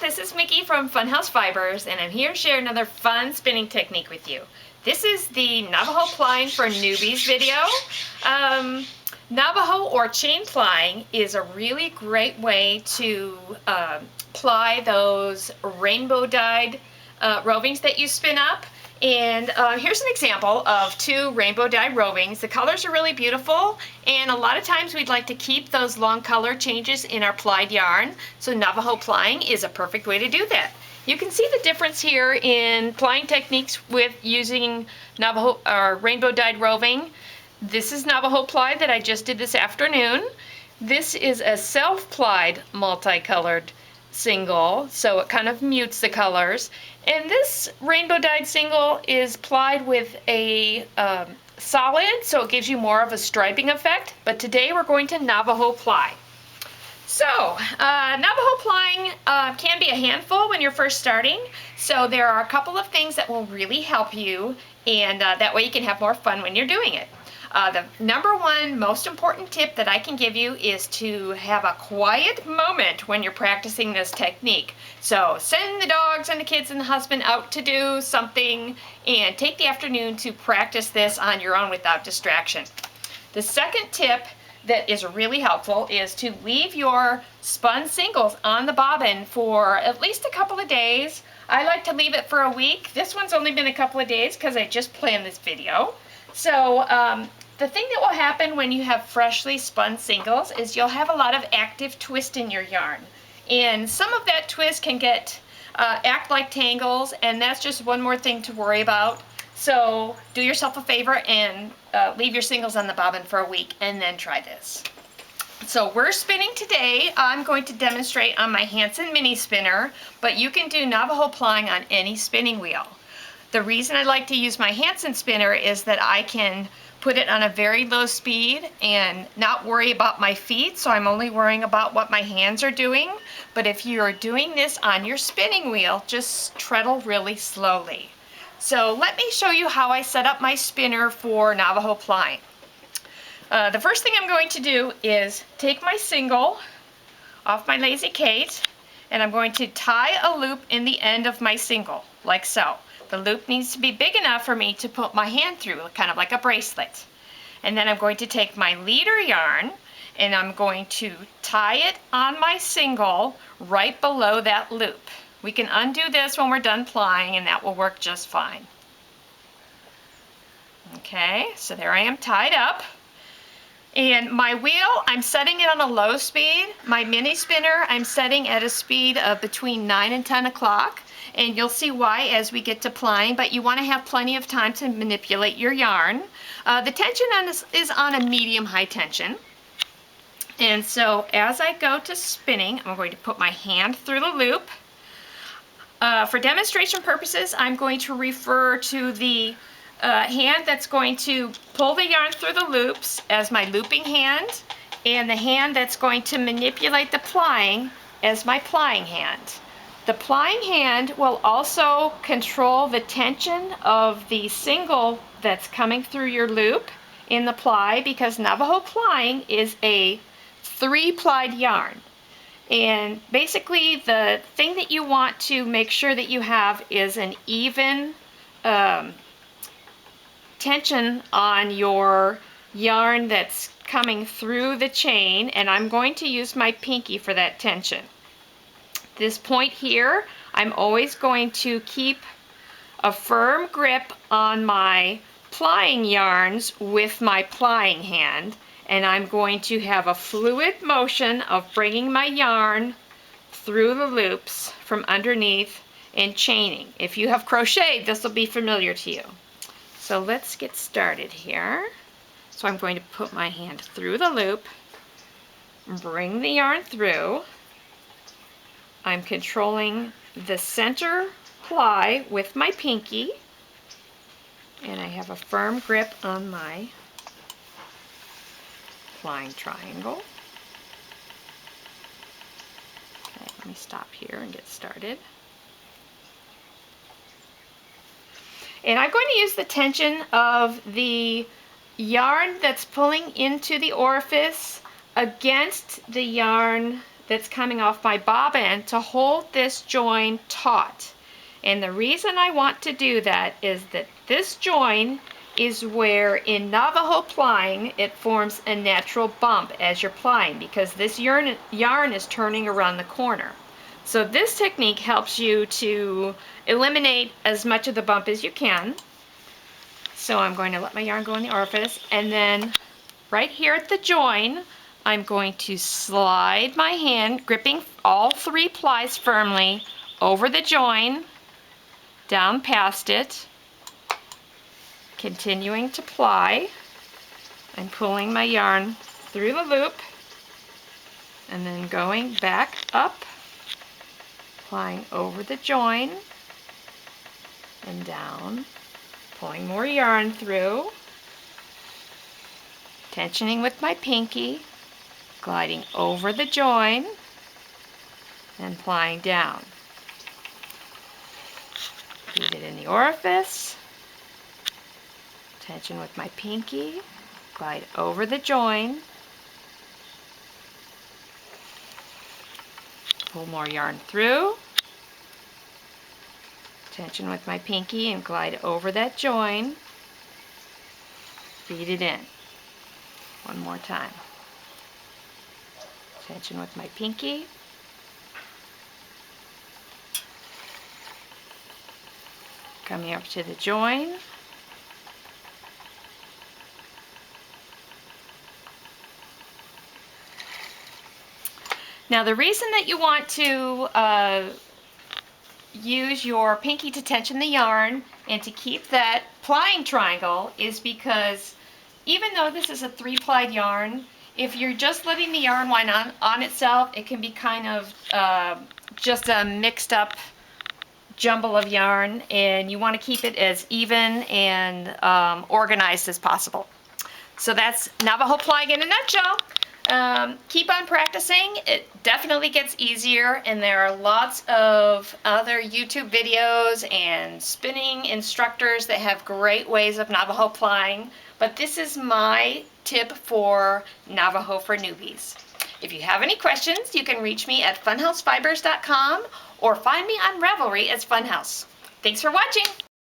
this is Mickey from Funhouse Fibers, and I'm here to share another fun spinning technique with you. This is the Navajo plying for newbies video. Navajo or chain plying is a really great way to ply those rainbow dyed rovings that you spin up. And here's an example of two rainbow dyed rovings. The colors are really beautiful, and a lot of times we'd like to keep those long color changes in our plied yarn, so Navajo plying is a perfect way to do that. You can see the difference here in plying techniques with using Navajo or rainbow dyed roving. This is Navajo ply that I just did this afternoon. This is a self-plied multicolored single, so it kind of mutes the colors. And this rainbow dyed single is plied with a solid, so it gives you more of a striping effect. But today we're going to Navajo ply. So Navajo plying can be a handful when you're first starting. So there are a couple of things that will really help you, and that way you can have more fun when you're doing it. The number one most important tip that I can give you is to have a quiet moment when you're practicing this technique. So send the dogs and the kids and the husband out to do something and take the afternoon to practice this on your own without distraction. The second tip that is really helpful is to leave your spun singles on the bobbin for at least a couple of days. I like to leave it for a week. This one's only been a couple of days because I just planned this video. So the thing that will happen when you have freshly spun singles is you'll have a lot of active twist in your yarn. And some of that twist can act like tangles, and that's just one more thing to worry about. So do yourself a favor and leave your singles on the bobbin for a week and then try this. So we're spinning today. I'm going to demonstrate on my Hanson mini spinner, but you can do Navajo plying on any spinning wheel. The reason I like to use my Hanson spinner is that I can put it on a very low speed and not worry about my feet, so I'm only worrying about what my hands are doing. But if you're doing this on your spinning wheel, just treadle really slowly. So let me show you how I set up my spinner for Navajo plying. The first thing I'm going to do is take my single off my Lazy Kate, and I'm going to tie a loop in the end of my single, like so. The loop needs to be big enough for me to put my hand through, kind of like a bracelet. And then I'm going to take my leader yarn and I'm going to tie it on my single right below that loop. We can undo this when we're done plying, and that will work just fine. Okay, so there I am tied up. And my wheel, I'm setting it on a low speed. My mini spinner, I'm setting at a speed of between 9 and 10 o'clock. And you'll see why as we get to plying, but you want to have plenty of time to manipulate your yarn. The tension on this is on a medium-high tension. And so as I go to spinning, I'm going to put my hand through the loop. For demonstration purposes, I'm going to refer to the hand that's going to pull the yarn through the loops as my looping hand, and the hand that's going to manipulate the plying as my plying hand. The plying hand will also control the tension of the single that's coming through your loop in the ply, because Navajo plying is a 3-plied yarn. And basically the thing that you want to make sure that you have is an even tension on your yarn that's coming through the chain, and I'm going to use my pinky for that tension. This point here, I'm always going to keep a firm grip on my plying yarns with my plying hand, and I'm going to have a fluid motion of bringing my yarn through the loops from underneath and chaining. If you have crocheted, this will be familiar to you. So let's get started here. So I'm going to put my hand through the loop, bring the yarn through. I'm controlling the center ply with my pinky, and I have a firm grip on my plying triangle. Okay, let me stop here and get started. And I'm going to use the tension of the yarn that's pulling into the orifice against the yarn that's coming off my bobbin to hold this join taut. And the reason I want to do that is that this join is where in Navajo plying it forms a natural bump as you're plying, because this yarn is turning around the corner. So this technique helps you to eliminate as much of the bump as you can. So I'm going to let my yarn go in the orifice, and then right here at the join, I'm going to slide my hand, gripping all 3 plies firmly, over the join, down past it, continuing to ply. I'm pulling my yarn through the loop, and then going back up, plying over the join, and down, pulling more yarn through, tensioning with my pinky, gliding over the join, and plying down. Feed it in the orifice, tension with my pinky, glide over the join, pull more yarn through, tension with my pinky and glide over that join, feed it in. One more time. Tension with my pinky, coming up to the join, now the reason that you want to use your pinky to tension the yarn and to keep that plying triangle is because even though this is a 3-plied yarn, if you're just letting the yarn wind on itself, it can be kind of just a mixed up jumble of yarn, and you want to keep it as even and organized as possible. So that's Navajo plying in a nutshell. Keep on practicing. It definitely gets easier, and there are lots of other YouTube videos and spinning instructors that have great ways of Navajo plying, but this is my tip for Navajo for newbies. If you have any questions, you can reach me at funhousefibers.com or find me on Ravelry as Funhouse. Thanks for watching.